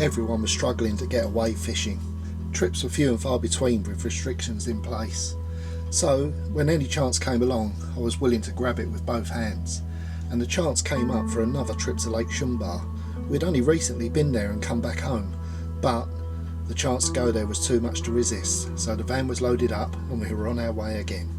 Everyone was struggling to get away fishing. Trips were few and far between with restrictions in place. So, when any chance came along, I was willing to grab it with both hands. And the chance came up for another trip to Lake Sumbar. We'd only recently been there and come back home, but the chance to go there was too much to resist, so the van was loaded up and we were on our way again.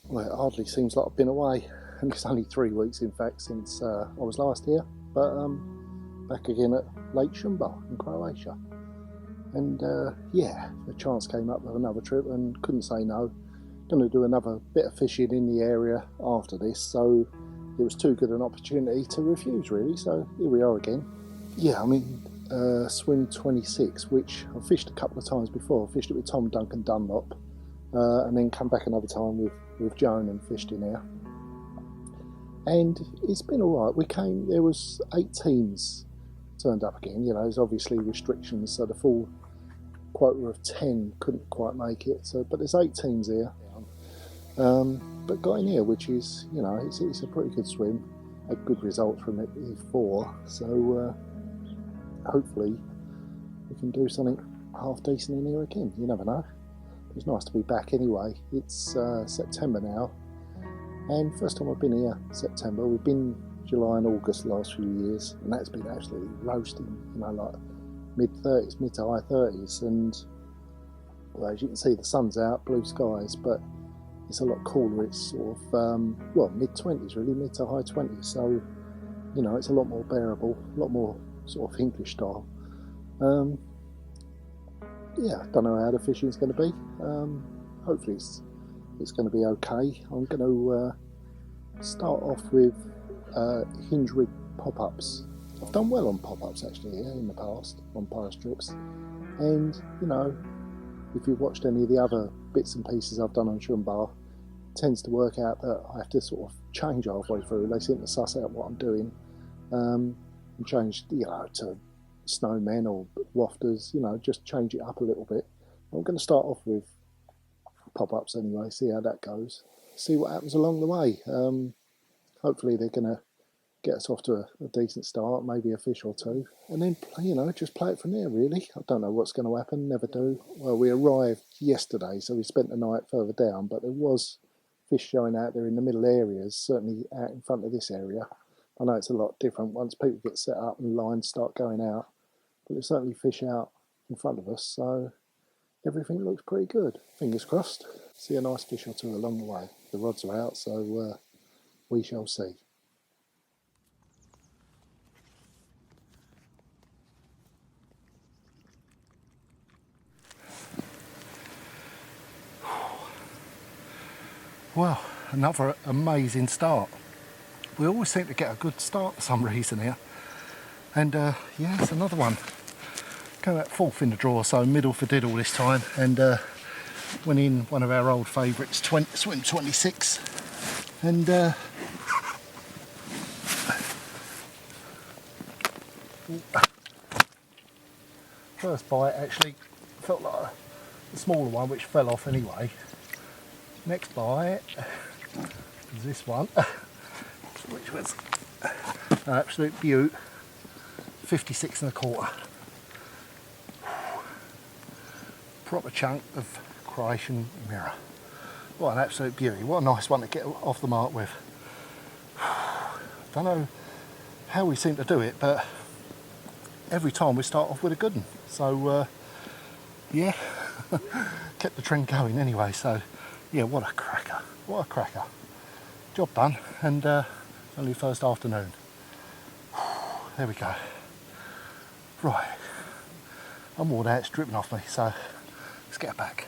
Well, it hardly seems like I've been away, and it's only 3 weeks in fact since I was last here, but back again at Lake Sumbar in Croatia. And yeah, the chance came up with another trip and couldn't say no. Going to do another bit of fishing in the area after this, so it was too good an opportunity to refuse really, so here we are again. Yeah, I mean, swim 26, which I've fished a couple of times before. I fished it with Tom Duncan Dunlop, and then come back another time with Joan and fished in here. And it's been alright. There was 8 teams turned up again. You know, there's obviously restrictions, so the full quota of 10 couldn't quite make it. So, but there's 8 teams here. But got in here, which is, you know, it's a pretty good swim. Had good results from it before, so hopefully we can do something half decent in here again. You never know. It's nice to be back anyway. It's September now, and first time I've been here September. We've been July and August the last few years, and that's been absolutely roasting, you know, like mid-30s, mid to high 30s, and well, as you can see the sun's out, blue skies, but it's a lot cooler. It's sort of well, mid-20s really, mid to high 20s, so you know, it's a lot more bearable, a lot more sort of English style. Yeah, I don't know how the fishing is going to be. Hopefully it's going to be okay. I'm going to start off with hinge rig pop-ups. I've done well on pop-ups actually here in the past, on past trips. And, you know, if you've watched any of the other bits and pieces I've done on Sumbar, it tends to work out that I have to sort of change halfway through. They seem to suss out what I'm doing and change, you know, to snowmen or wafters, you know, just change it up a little bit. I'm going to start off with pop-ups anyway, see how that goes, see what happens along the way. Hopefully they're going to get us off to a decent start, maybe a fish or two, and then, you know, just play it from there really. I don't know what's going to happen, never do. Well, we arrived yesterday, so we spent the night further down, but there was fish showing out there in the middle areas, certainly out in front of this area. I know it's a lot different once people get set up and lines start going out, but there's certainly fish out in front of us, so everything looks pretty good. Fingers crossed. See a nice fish or two along the way. The rods are out, so we shall see. Well, another amazing start. We always seem to get a good start for some reason here. And yeah, it's another one. Came out 4th in the draw, so middle for diddle this time. And went in one of our old favourites, swim 26. And first bite actually felt like a smaller one, which fell off anyway. Next bite is this one, which was an absolute beaut, 56 1/4. Proper chunk of Croatian mirror. What an absolute beauty, what a nice one to get off the mark with. Don't know how we seem to do it, but every time we start off with a good one. So yeah, kept the trend going anyway, so yeah, what a cracker, what a cracker. Job done, and only first afternoon. There we go. Right, I'm worn out, it's dripping off me, so let's get back.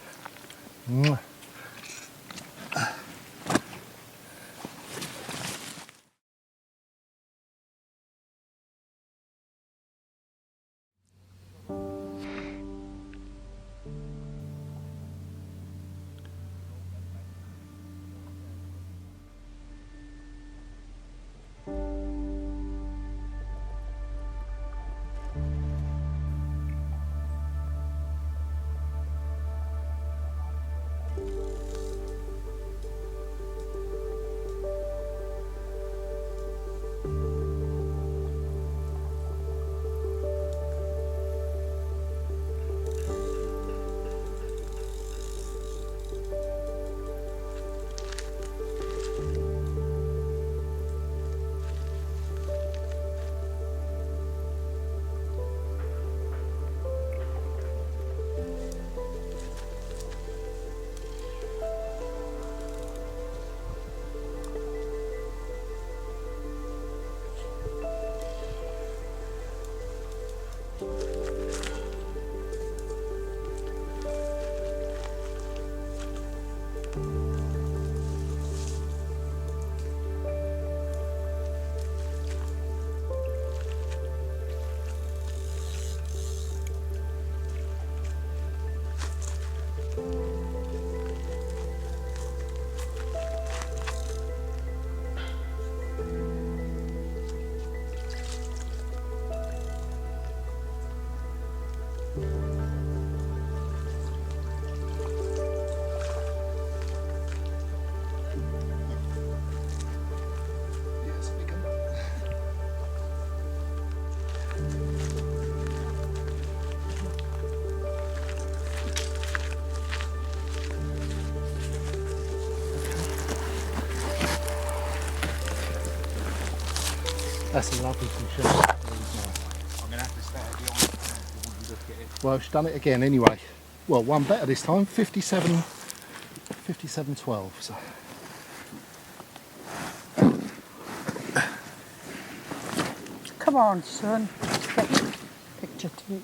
That's a lovely fish. I'm going to have to stay behind the camera when you look at it. Well, she's done it again anyway. Well, one better this time, 57, 57.12. So. Come on, son. Get your picture too.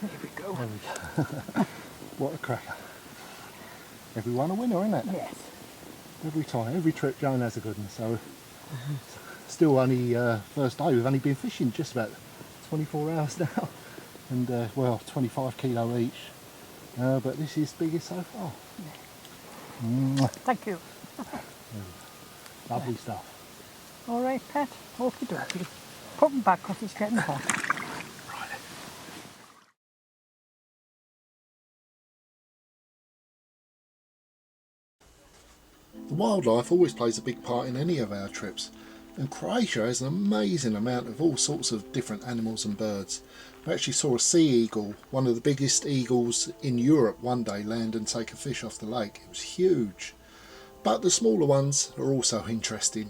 There we go. What a cracker. Everyone a winner, isn't it? Yes. Every time, every trip Joan has a good one. So still only first day, we've only been fishing just about 24 hours now. And well, 25 kilo each. But this is biggest so far. Yeah. Thank you. Lovely stuff. All right, Pat. Okie dokie. Put them back because it's getting hot. The wildlife always plays a big part in any of our trips, and Croatia has an amazing amount of all sorts of different animals and birds. We actually saw a sea eagle, one of the biggest eagles in Europe, one day land and take a fish off the lake. It was huge. But the smaller ones are also interesting.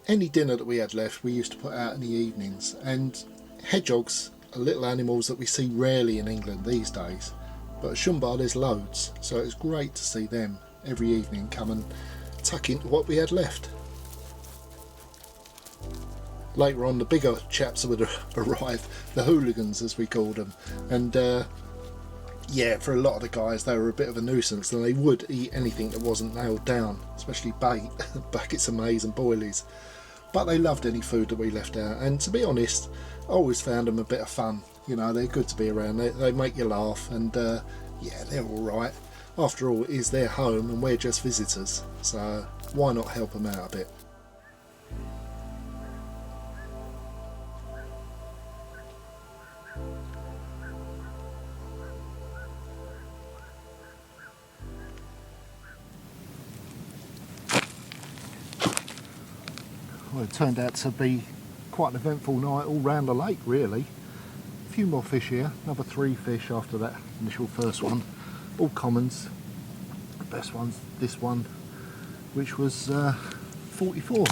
Any dinner that we had left we used to put out in the evenings, and hedgehogs are little animals that we see rarely in England these days, but at Sumbar there's loads, so it's great to see them every evening come and tuck into what we had left. Later on the bigger chaps would arrive, the Hooligans as we called them, and yeah, for a lot of the guys they were a bit of a nuisance, and they would eat anything that wasn't nailed down, especially bait, buckets of maize and boilies, but they loved any food that we left out. And to be honest, I always found them a bit of fun. You know, they're good to be around, they make you laugh, and yeah, they're alright. After all, it is their home and we're just visitors, so why not help them out a bit? Well, it turned out to be quite an eventful night all round the lake, really. A few more fish here, another 3 fish after that initial first one. All commons. The best one's this one, which was 44.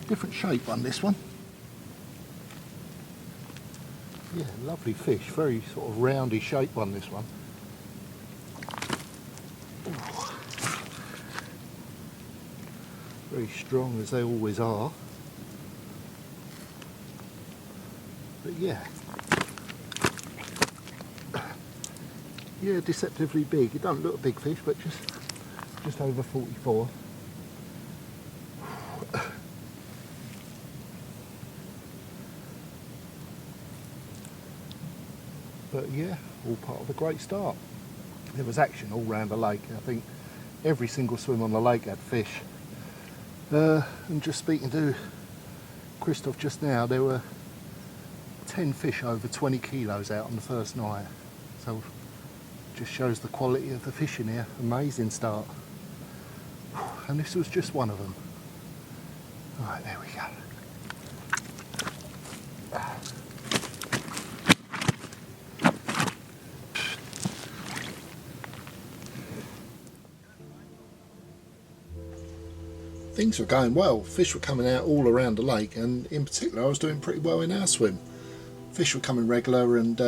Different shape on this one. Yeah, lovely fish. Very sort of roundy shape on this one. Ooh. Very strong as they always are. But yeah. Yeah, deceptively big. It don't look a big fish, but just over 44. But yeah, all part of a great start. There was action all round the lake. I think every single swim on the lake had fish. And just speaking to Christoph just now, there were 10 fish over 20 kilos out on the first night. So just shows the quality of the fishing here. Amazing start. And this was just one of them. Alright, there we go. Things were going well. Fish were coming out all around the lake, and in particular I was doing pretty well in our swim. Fish were coming regular, and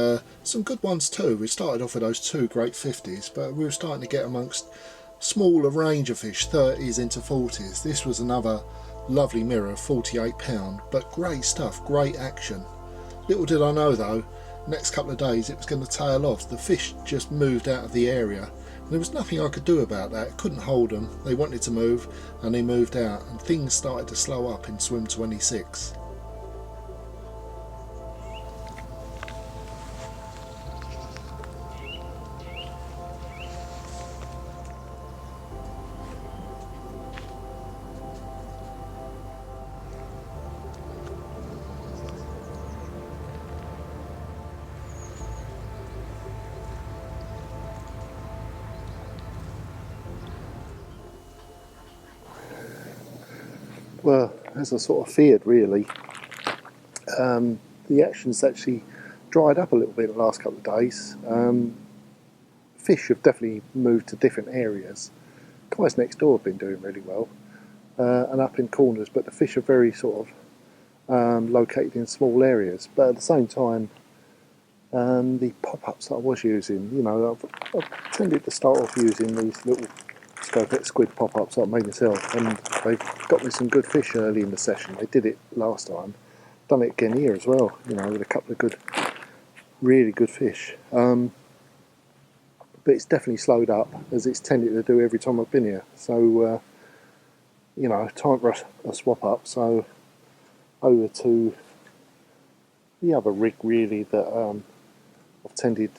some good ones too. We started off with those 2 great 50s, but we were starting to get amongst smaller range of fish, 30s into 40s. This was another lovely mirror, 48 pound, but great stuff, great action. Little did I know though, next couple of days it was going to tail off. The fish just moved out of the area. There was nothing I could do about that. Couldn't hold them. They wanted to move and they moved out, and things started to slow up in swim 26. Well, as I sort of feared really, the action's actually dried up a little bit the last couple of days. Fish have definitely moved to different areas. Guys next door have been doing really well, and up in corners, but the fish are very sort of located in small areas. But at the same time, the pop-ups that I was using, you know, I've tended to start off using these little scopex squid pop-ups that I made myself, and they've got me some good fish early in the session. They did it last time, done it again here as well, you know, with a couple of good, really good fish. But it's definitely slowed up, as it's tended to do every time I've been here. So, you know, time for a swap up. So over to the other rig really that I've tended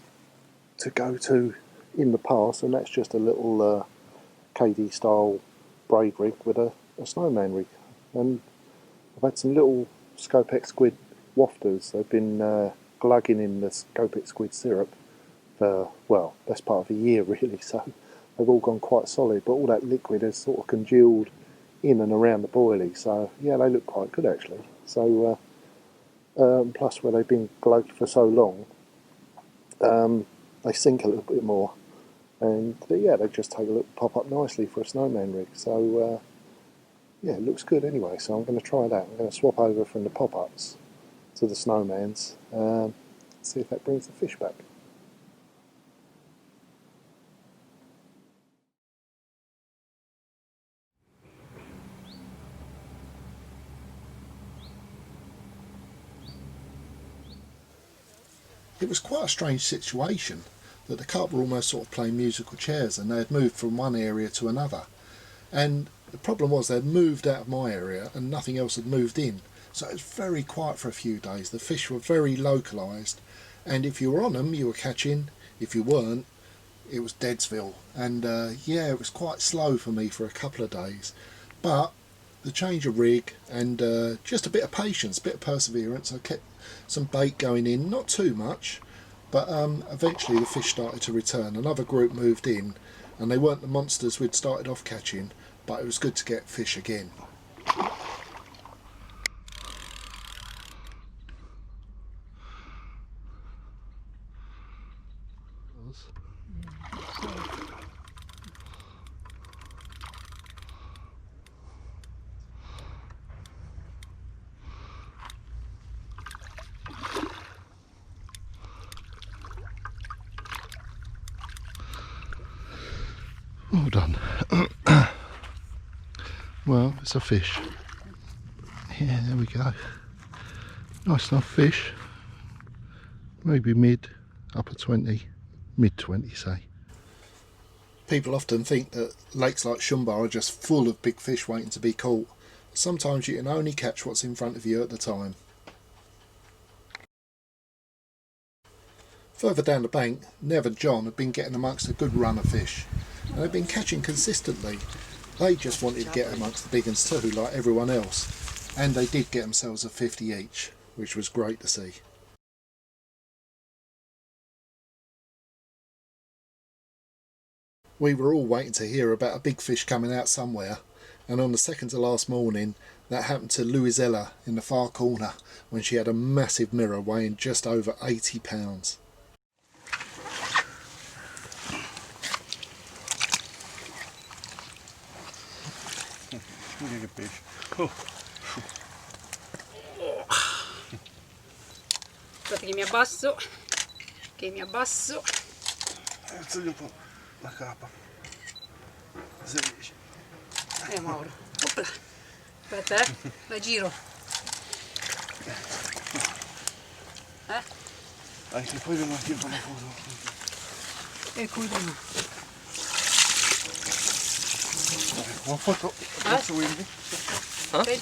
to go to in the past, and that's just a little KD style braid rig with a Snowman rig. And I've had some little scopex squid wafters. They've been glugging in the scopex squid syrup for, well, best part of a year really, so they've all gone quite solid, but all that liquid has sort of congealed in and around the boilie, so yeah, they look quite good actually. So plus where they've been glugged for so long, they sink a little bit more, and yeah, they just take a little pop up nicely for a Snowman rig. So yeah, it looks good anyway, so I'm going to try that. I'm going to swap over from the pop-ups to the Snowmans, see if that brings the fish back. It was quite a strange situation that the carp were almost sort of playing musical chairs, and they had moved from one area to another. And the problem was they had moved out of my area and nothing else had moved in. So it was very quiet for a few days. The fish were very localised, and if you were on them you were catching. If you weren't, it was Deadsville. And yeah, it was quite slow for me for a couple of days. But the change of rig and just a bit of patience, a bit of perseverance, I kept some bait going in, not too much, but eventually the fish started to return. Another group moved in, and they weren't the monsters we'd started off catching, but it was good to get fish again. Well done. Well, it's a fish. Yeah, there we go. Nice enough fish. Maybe upper 20, mid 20 say. People often think that lakes like Sumbar are just full of big fish waiting to be caught. Sometimes you can only catch what's in front of you at the time. Further down the bank, Nev and John had been getting amongst a good run of fish, and they've been catching consistently. They just wanted to get amongst the big ones too, like everyone else, and they did get themselves a 50 each, which was great to see. We were all waiting to hear about a big fish coming out somewhere, and on the second to last morning that happened to Louisella in the far corner when she had a massive mirror weighing just over 80 pounds. Che pesce. Oh. Aspetta che mi abbasso. Alzagli un po' la capa. Se riesci. Mauro. Opla. Aspetta, la giro. Anche poi devo anche un po' la foto. E qui prima. Una foto. Adesso quindi. Okay.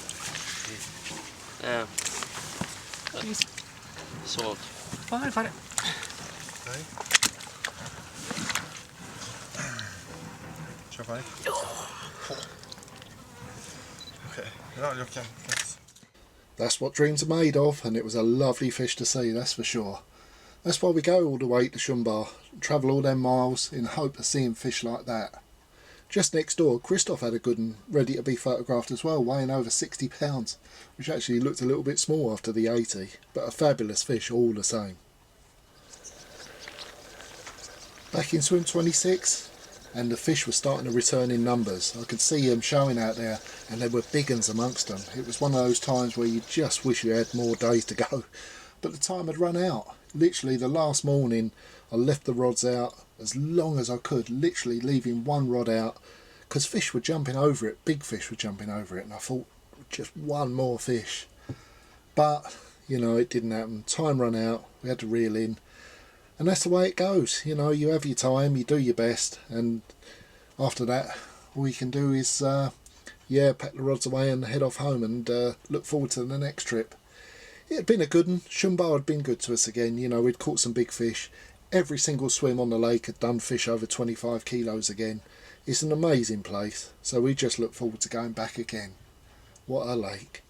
Salt. Fare. Ok. Ce la fai? Ok, no, gli occhiali. That's what dreams are made of, and it was a lovely fish to see, that's for sure. That's why we go all the way to Sumbar, travel all them miles in hope of seeing fish like that. Just next door, Christoph had a good one ready to be photographed as well, weighing over 60 pounds, which actually looked a little bit small after the 80, but a fabulous fish all the same. Back in swim 26, and the fish were starting to return in numbers. I could see them showing out there, and there were big uns amongst them. It was one of those times where you just wish you had more days to go, but the time had run out. Literally the last morning I left the rods out as long as I could, literally leaving one rod out, because fish were jumping over it, big fish were jumping over it, and I thought just one more fish. But you know, it didn't happen. Time ran out, we had to reel in. And that's the way it goes, you know, you have your time, you do your best, and after that all you can do is pack the rods away and head off home and look forward to the next trip. It had been a good one. Sumbar had been good to us again, you know, we'd caught some big fish. Every single swim on the lake had done fish over 25 kilos again. It's an amazing place, so we just look forward to going back again. What a lake.